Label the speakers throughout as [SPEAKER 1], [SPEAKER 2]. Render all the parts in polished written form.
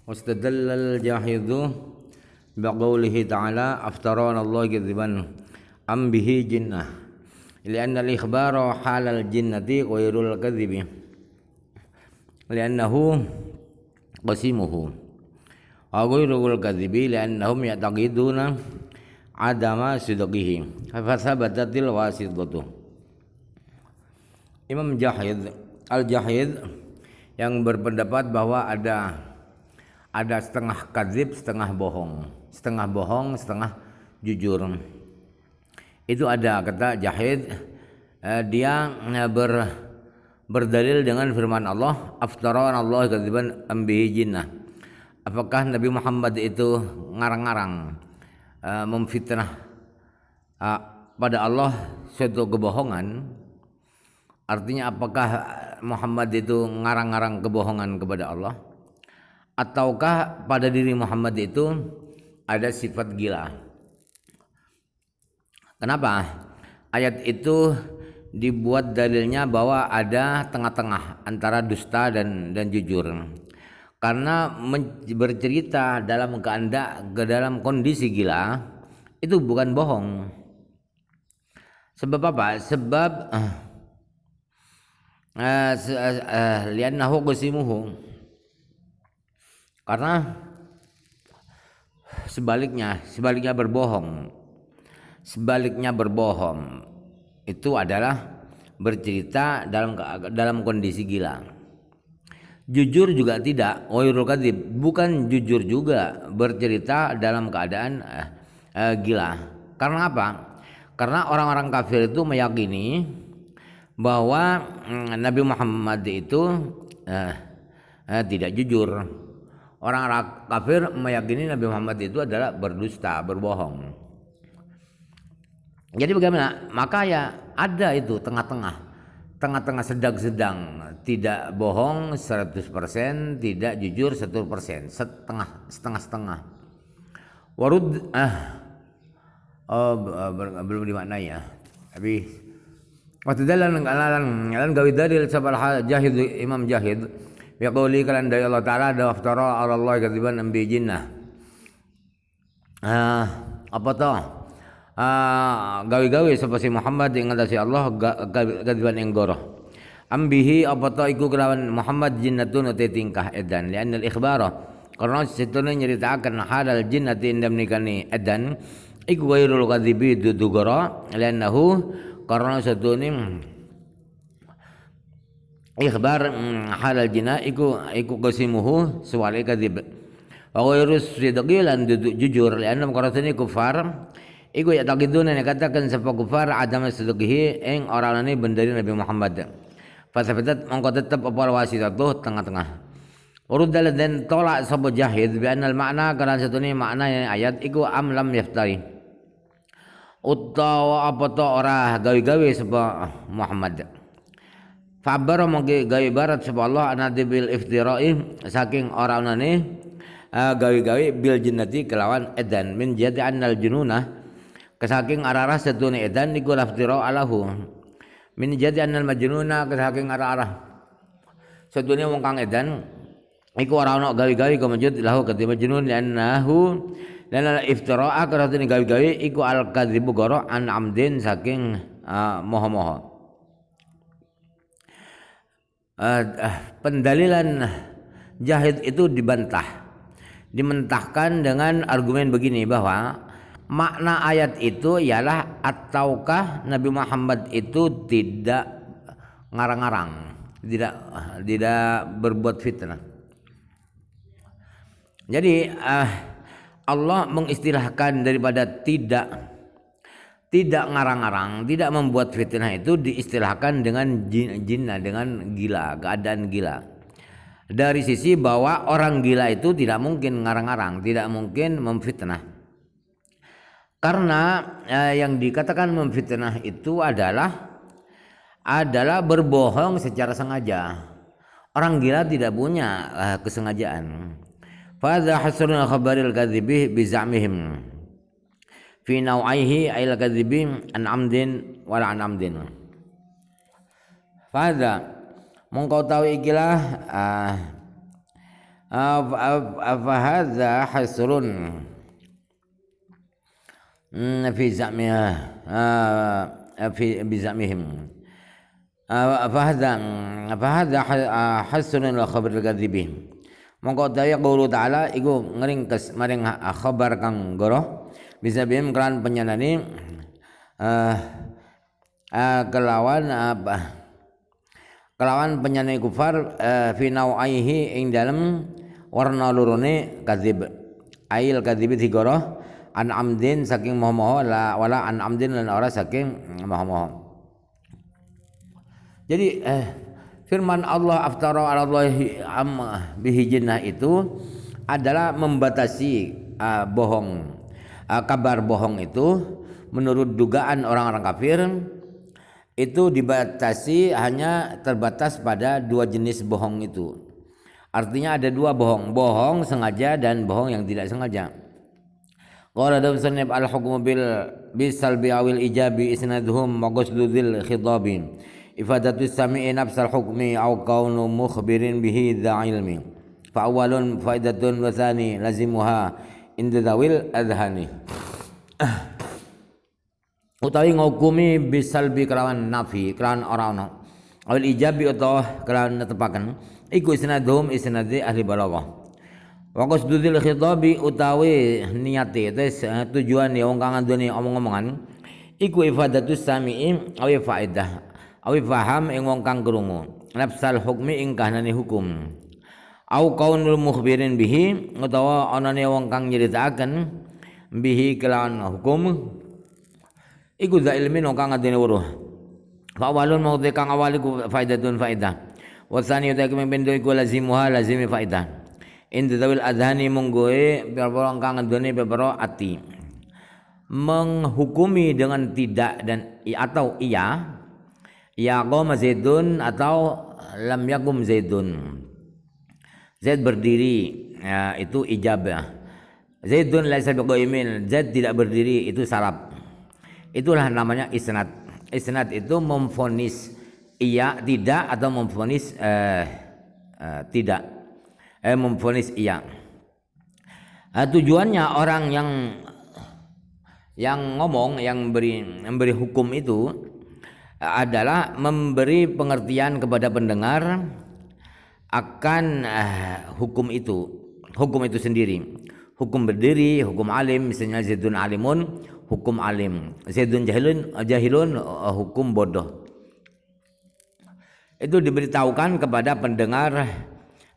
[SPEAKER 1] Wastadallal jahidu biqaulihi ta'ala aftarana Allah kadziban am bihi jinnah li'anna al-ikhbara halal jinnati ghairul kadzibi li'annahu qasimuhu wa ghairul kadzibi li'annahum ya'taqiduna adama sidqihi fa thabatatil wasidatu. Imam Jahid Al-Jahid yang berpendapat bahwa ada setengah kadzib, setengah bohong, setengah jujur. Itu ada kata Jahid, dia berdalil dengan firman Allah, aftara Allah kadziban ambihi jinnah. Apakah Nabi Muhammad itu ngarang-ngarang memfitnah pada Allah suatu kebohongan? Artinya apakah Muhammad itu ngarang-ngarang kebohongan kepada Allah? Ataukah pada diri Muhammad itu ada sifat gila? Kenapa? Ayat itu dibuat dalilnya bahwa ada tengah-tengah antara dusta dan jujur. Karena bercerita dalam dalam kondisi gila itu bukan bohong. Sebab apa? Sebab li'annahu qasimuhu. Karena sebaliknya berbohong itu adalah bercerita dalam kondisi gila. Jujur juga tidak, ghairul kadzib, bukan jujur juga bercerita dalam keadaan gila. Karena apa? Karena orang-orang kafir itu meyakini bahwa Nabi Muhammad itu tidak jujur. Orang kafir meyakini Nabi Muhammad itu adalah berdusta, berbohong. Jadi bagaimana? Maka ya ada itu tengah-tengah sedang-sedang, tidak bohong 100%, tidak jujur 100%, setengah-setengah. Warud belum dimaknai ya. Tapi waktu dalam gawi dalil sabal Jahid, Imam Jahid biqauli kalan dari Allah Ta'ala da aftara ala Allah kadziban ambi jinnah. Apa toh? Gawi-gawi seperti Muhammad yang ngatasi Allah kadziban yang goroh. Ambihi apa toh iku kelawan Muhammad jinnatun uti tingkah edan li'anna al-ikhbara karena situna nyeritakan halal jinnati indam nikani edan iku ghairul kadzibi dudu goro li'annahu karena satune ikhbar halal jinnah iku qasimuhu suwali kadzib wa ghairus sidqi lan jujur li'annam qaratani kufar iku ya taqiduna katakan sapa kufar adam sidqihi ing orangane bendari Nabi Muhammad fa sabatat mongko tetep apa wasitatuh tengah-tengah urudal dan tolak sapa Jahid bi anal makna karena satune makna ayat iku am lam yaftari utawa apa to ora gawe-gawe sapa Muhammad. Fabar mongke gawe barat sapa Allah anadi bil iftira'i saking ora onane gawe-gawe bil jinnati kelawan edan min jadi annal jununa kesaking ararah setune edan niku laftira alahu min jadi annal majnuna kesaking ararah setune wong kang edan iku ora ono gawe-gawe kemujud lahu ketiba majnun li'annahu lan al iftira'a karatune gawe-gawe iku al kadzibu goro an amdin saking moho-moho. Pendalilan Jahid itu dimentahkan dengan argumen begini bahwa makna ayat itu ialah ataukah Nabi Muhammad itu tidak ngarang-ngarang, tidak berbuat fitnah. Jadi Allah mengistilahkan daripada tidak ngarang-ngarang, tidak membuat fitnah itu diistilahkan dengan jinnah, dengan gila, keadaan gila. Dari sisi bahwa orang gila itu tidak mungkin ngarang-ngarang, tidak mungkin memfitnah. Karena yang dikatakan memfitnah itu adalah berbohong secara sengaja. Orang gila tidak punya kesengajaan. Fadha hasrul khabaril kadzibi bi za'mihim fi nau'aihi ayil kadzibi an amdin wala an amdin. Fadha mongkau tahu ikilah Fahadha hasrun fi za'miha fi bizamihim. Fahadha hasrun la khabar al-kadzibin. Mongko daya qaulu ta'ala iku ngeringkes maring khabar kang goroh bisa bim kelan penyanani kelawan kelawan penyanyi kufar fi nau'aihi ing dalem warna lurune kadzib ail kadzibi digoroh an amdin saking moho-moho wala an amdin lan ora saking moho-moho. Jadi firman Allah aftara 'ala Allahi bihi jinnah itu adalah membatasi bohong. Kabar bohong itu menurut dugaan orang-orang kafir itu dibatasi hanya terbatas pada dua jenis bohong itu. Artinya ada dua bohong, bohong sengaja dan bohong yang tidak sengaja. Qala dawsanib al-hukmu bil bisalbi awil ijabi isnaduhum maqsudul khitabi ifadatu sami'i nafsal hukmi aw kaunu mukhbirin bihi dha ilmi fa awalun faidatun wa thani lazimuha inda dawil adhani. Utawi ngukumi bisalbi kelawan nafi kelawan ora ana awil ijabi utawa kelawan netepaken iku isnaduhum isnadi ahli balaghah wa qasdul khitabi utawi niate tujuan wong kang andone omong-omongan iku ifadatus sami'i awi faedah awi faham ing wong kang krungu nafsal hukmi ing kahanane hukum au kaunul mukhbirin bihi utawa anane wong kang nyeritakaken bihi kelawan hukum iku za ilmin wong kang adene weruh fa walun mau kang awali ku faidatun faidah wa tsani uta kemendo iku lazimuha lazimi faidah inda dawil adhani munggoe pira-pira kang andone pira ati menghukumi dengan tidak dan atau iya ya qoma zaidun atau lam yakum zaidun. Zaid berdiri ya, itu ijabah. Zaidun laisa biqaimin, Zaid tidak berdiri itu salab. Itulah namanya isnad. Isnad itu memvonis iya tidak atau memvonis tidak. Memvonis iya. Tujuannya orang yang ngomong yang memberi hukum itu adalah memberi pengertian kepada pendengar akan hukum itu sendiri. Hukum berdiri, hukum alim, misalnya Zaidun alimun, hukum alim. Zaidun jahilun, hukum bodoh. Itu diberitahukan kepada pendengar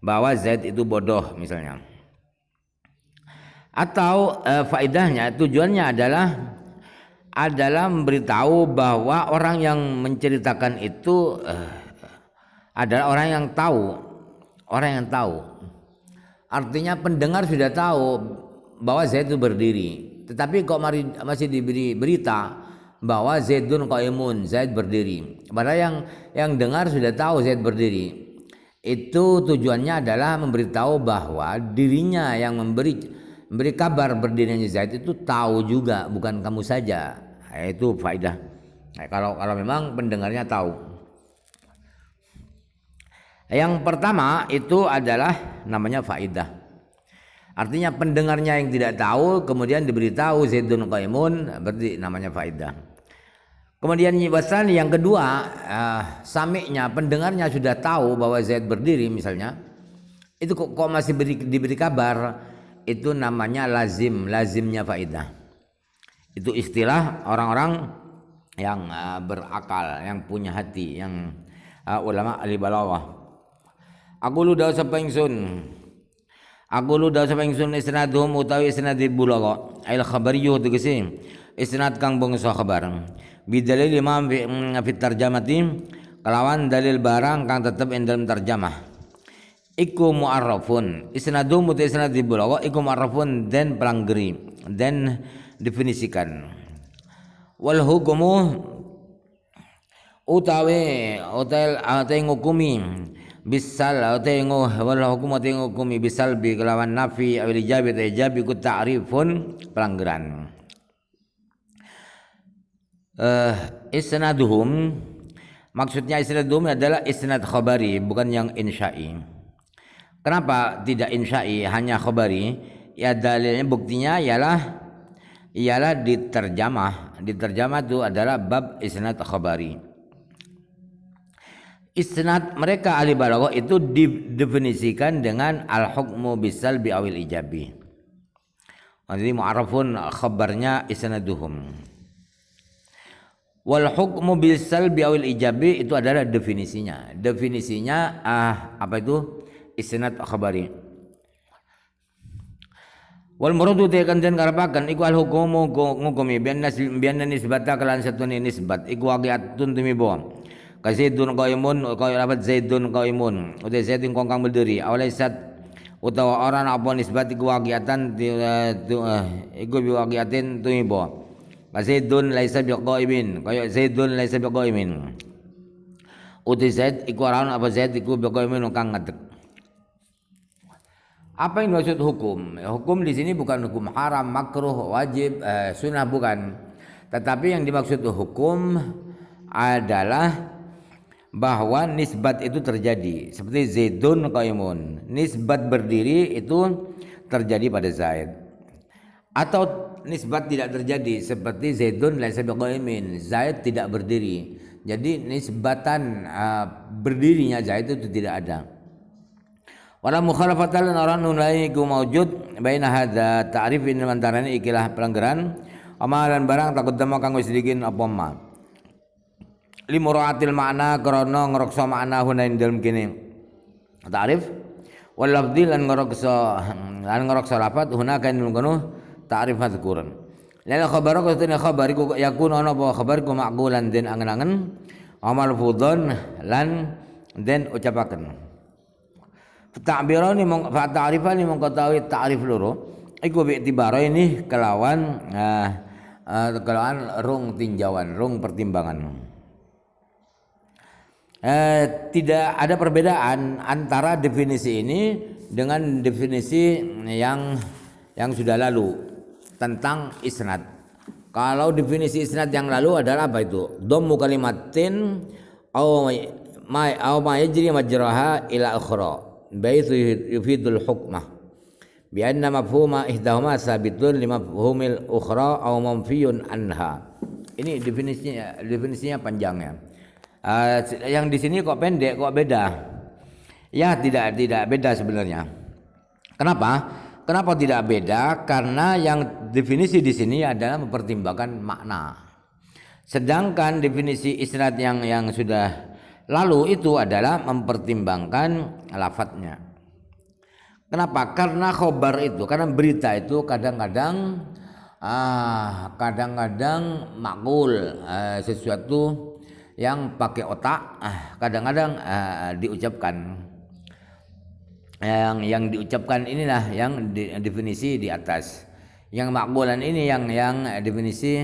[SPEAKER 1] bahwa Zaid itu bodoh misalnya. Atau faedahnya, tujuannya adalah memberitahu bahwa orang yang menceritakan itu adalah orang yang tahu. Artinya pendengar sudah tahu bahwa Zaid itu berdiri, tetapi kok masih diberi berita bahwa Zaidun qaimun, Zaid berdiri. Padahal yang dengar sudah tahu Zaid berdiri. Itu tujuannya adalah memberitahu bahwa dirinya yang memberi kabar berdirinya Zaid itu tahu juga, bukan kamu saja. Itu faedah. Kalau memang pendengarnya tahu. Yang pertama itu adalah namanya faedah. Artinya pendengarnya yang tidak tahu kemudian diberitahu Zaidun qaimun, berarti namanya faedah. Kemudian wasan yang kedua, sami'nya pendengarnya sudah tahu bahwa Zaid berdiri misalnya. Itu kok masih diberi kabar, itu namanya lazimnya faedah. Itu istilah orang-orang yang berakal, yang punya hati, yang ulama ahli balaghah. Aku lu dawu sapa ingsun isnaduhum utawi isnad bulagha al khabariyyu tegese isnad kang bangsa khabar bidalil imam fi tarjamati kelawan dalil barang kang tetep ing dalam tarjamah iku mu'arrafun isnaduhum utawi isnad bulagha iku mu'arrafun dan pelanggeri dan definisikan wal hukumu utawi ngukumi bisal wal hukum ngukumi bisal bi kelawan nafi awil ijabi ku ta'rifun pelanggaran. Isnaduhum maksudnya isnaduhum adalah isnad khabari bukan yang insya'i. Kenapa tidak insya'i hanya khabari? Ya dalilnya buktinya ialah diterjemah. Diterjemah itu adalah bab isnad khabari. Isnad mereka ahli balaghah itu didefinisikan dengan al-hukmu bisalbi awil ijabi. Jadi mu'arrafun khabarnya isnaduhum. Wal hukmu bisalbi awil ijabi itu adalah definisinya. Definisinya apa itu? Isnad khabari. Wal muradu tekan den karapakan iku al hukumu ngukumi bianna nisbata kelan satune nisbat iku waqi'atun tumibo. Ka Zaidun qaimun kaya lapat Zaidun qaimun uta Zaidun kang berdiri awalaisat utawa orang apa nisbat iku waqi'atan iku biwaqi'atin tumibo. Ka Zaidun laisa biqaimin kaya Zaidun laisa biqaimin. Uta Zaid iku orang apa Zaid iku biqaimin kang ngadeg. Apa yang dimaksud hukum? Hukum di sini bukan hukum haram, makruh, wajib, sunnah bukan. Tetapi yang dimaksud hukum adalah bahwa nisbat itu terjadi. Seperti Zaidun qaimun. Nisbat berdiri itu terjadi pada Zaid. Atau nisbat tidak terjadi seperti Zaidun laisa biqaimin. Zaid tidak berdiri. Jadi nisbatan berdirinya Zaid itu tidak ada. Wala mukhalafatan orang nulai ku maujud baina hadza ta'rifin antara ini ikilah pelanggaran amalan barang takut dama kang wis digin apa ma limuraatil makna krana ngreksa makna hunain dalem kene ta'rif wal lafdhi lan ngreksa lafat huna kain ngono ta'rif mazkuran lala khabar ko tene khabar iku yakun ana apa khabar ku maqbulan den angen-angen amal fudhon lan den ucapaken ta'birani ta'rifani mengetahui ta'rif loro iku bi ini kelawan rung tinjauan, rung pertimbangan. Tidak ada perbedaan antara definisi ini dengan definisi yang sudah lalu tentang isnad. Kalau definisi isnad yang lalu adalah apa itu? Dhammu kalimatin aw ma yajri majraha ila ukhra. Baitu yufidul hukmah bi anna mafhuma ihdahuma sabitun li mafhumil ukhra aw manfiyun anha. Ini definisinya panjangnya. Yang di sini kok pendek, kok beda? Ya tidak beda sebenarnya. Kenapa tidak beda? Karena yang definisi di sini adalah mempertimbangkan makna. Sedangkan definisi isnad yang sudah lalu itu adalah mempertimbangkan lafadznya. Kenapa? Karena khobar itu, karena berita itu kadang-kadang makul, sesuatu yang pakai otak, kadang-kadang diucapkan. Yang diucapkan inilah yang definisi di atas. Yang makulan ini yang definisi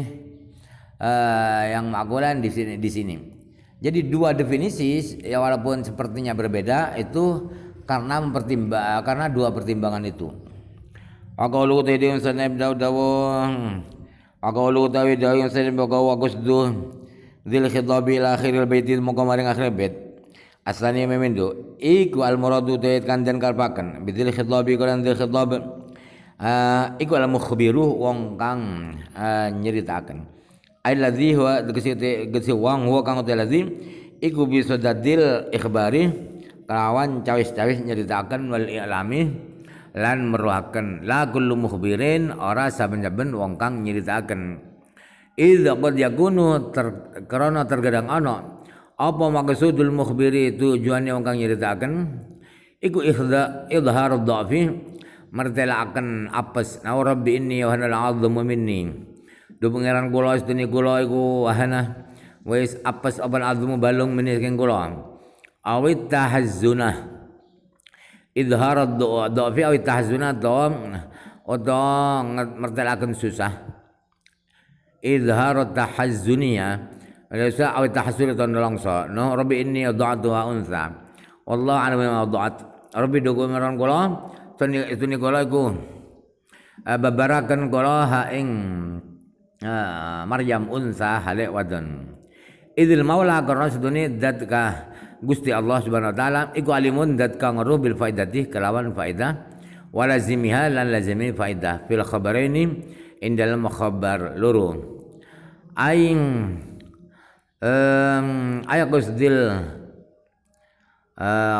[SPEAKER 1] yang makulan di sini. Jadi dua definisi ya walaupun sepertinya berbeda itu karena dua pertimbangan itu. Aqalu tadiyun sanab dawdawang. Aqalu tawidayun sanab bagawa qusdu dzil khitabi ila akhiril baitil muqamaring akhir bait. Aslani memendo iku al muradu tayit kandan kalpaken bidil khitabi kan dzil khitab iku al mukhbiru wong kang nyeritaken. Alladzi huwa gesi wang huwa kang alladzi iku bisa dadil ikhbari kelawan cawis-cawis nyeritaken wal i'lami lan meruhaken la kullu mukhbirin ora saben-saben wong kang nyeritaken idza qad yakunu karena terkadang ana apa maksudul mukhbiri tujuannya wong kang nyeritaken iku idhar dhafi martelaken apes na rabbi inni wa hanal 'azmu minni. Do pangeran kula sedene kula iku wahana wis apes apa azmu balung menisken kula. Awit tahazzuna. Idhar ad-dhafi awit tahazzuna odo mertelaken susah. Idhar tahazzuniya. Alisa awit tahazzuna ton longso. No rabbi inni wada'tu wa unsa. Wallahu a'lam bima wada'at. Rabbi do pangeran kula sedene kula iku babaraken kula ha ing Maryam unsa hale wadon idil maula karena sedune dat Gusti Allah Subhanahu wa taala iku alimun dat kang weruh bil faidati kelawan faedah walazimiha lan lazimi faedah fil khabaraini ing dalam khabar loro aing aya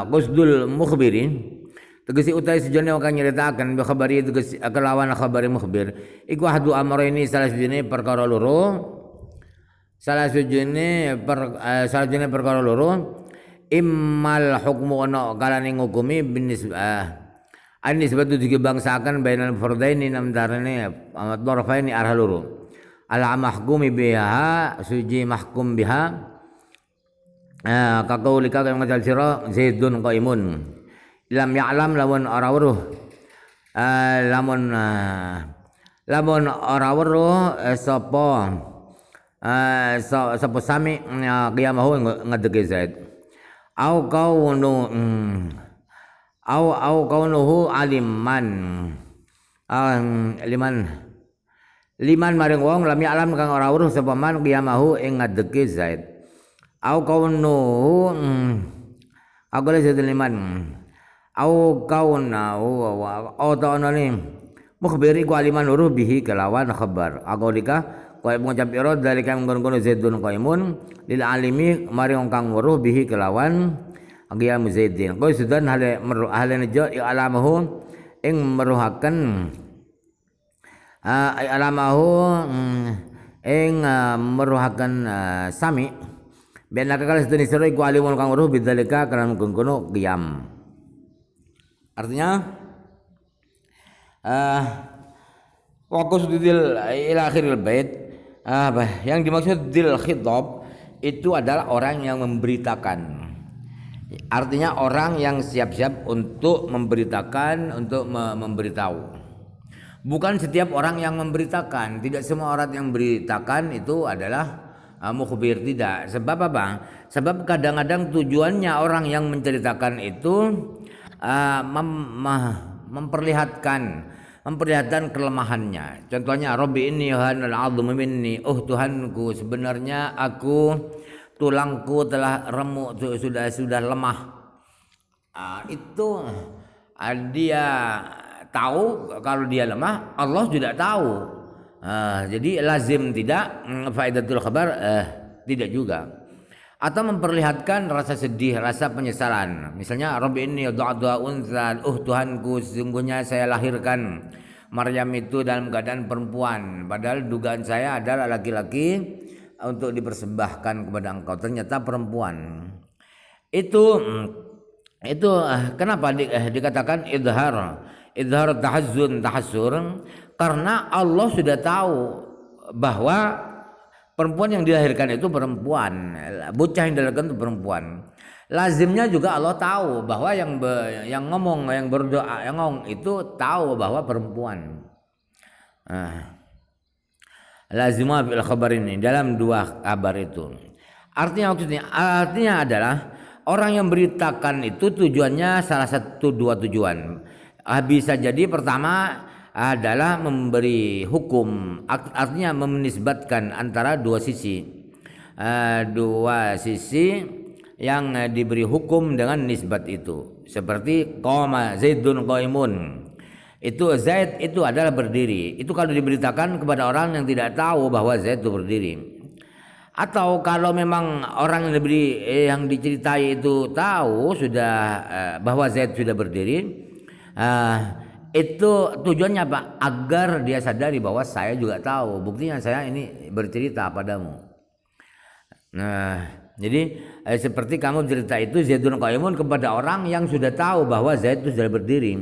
[SPEAKER 1] qusdul mukhbirin tegesi utai sejane kang nyeritaken bi khabari tegesi kelawan khabari mukhbir iku hadu amrayni salah sejene perkara loro perkara loro immal hukmu ana kalane ngukumi nisbatu digibangsakan bainal fardaini namdarane dharafaini arah loro ala mahkumi biha suji mahkum biha kaqaulika kang ngadal sira zaidun qaimun lam ya'lam lamun ora weruh lamun ora weruh sapa sami qiyamahu ngadege zaid au kaunuhu aliman liman maring wong lam ya'lam kang ora weruh sapa man qiyamahu ing ngadege zaid au kaunuhu aku zaid liman au kaunahu au ta'anani mukhbiri ku aliman weruh bihi kelawan khabar aku dika kaya mengucap ira dalika mengkono zaidun qaimun lil alimi maring kang weruh bihi kelawan qiyam zaidin kaya sudan hale nejo alamahu ing meruhaken sami ben nakal sedene sira iku alimun kang weruh bidzalika kan mengkono qiyam artinya fokus dil ila akhiril bait yang dimaksud dil khitab itu adalah orang yang memberitakan. Artinya orang yang siap-siap untuk memberitakan, untuk memberitahu. Bukan setiap orang yang memberitakan. Tidak semua orang yang memberitakan itu adalah mukhbir, tidak. Sebab apa? Sebab kadang-kadang tujuannya orang yang menceritakan itu memperlihatkan kelemahannya. Contohnya Rabbi inni hanal 'azmu minni, oh Tuhanku sebenarnya tulangku telah remuk, sudah lemah. Itu dia tahu kalau dia lemah, Allah juga tahu. Jadi lazim tidak faidatul khabar tidak juga. Atau memperlihatkan rasa sedih, rasa penyesalan. Misalnya Rabbi inni du'a unsan, oh Tuhanku sesungguhnya saya lahirkan Maryam itu dalam keadaan perempuan, padahal dugaan saya adalah laki-laki untuk dipersembahkan kepada engkau, ternyata perempuan. Itu kenapa dikatakan idhar tahassur karena Allah sudah tahu bahwa perempuan yang dilahirkan itu perempuan, bocah yang dilahirkan itu perempuan. Lazimnya juga Allah tahu bahwa yang ngomong, yang berdoa, yang ngomong itu tahu bahwa perempuan. Lazimah bil khabar ini dalam dua kabar itu. Artinya adalah orang yang beritakan itu tujuannya salah satu dua tujuan. Bisa jadi pertama adalah memberi hukum, artinya menisbatkan antara dua sisi yang diberi hukum dengan nisbat itu. Seperti qama zaidun qaimun, itu Zaid itu adalah berdiri. Itu kalau diberitakan kepada orang yang tidak tahu bahwa Zaid itu berdiri. Atau kalau memang orang yang diceritai itu tahu sudah bahwa Zaid sudah berdiri, itu tujuannya apa? Agar dia sadari bahwa saya juga tahu. Buktinya saya ini bercerita padamu. Jadi seperti kamu cerita itu Zaidun qaimun kepada orang yang sudah tahu bahwa Zaid itu sudah berdiri.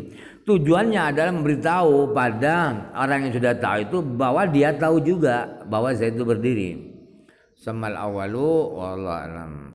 [SPEAKER 1] Tujuannya adalah memberitahu pada orang yang sudah tahu itu bahwa dia tahu juga bahwa Zaid itu berdiri. Samal awalu wallahu alam.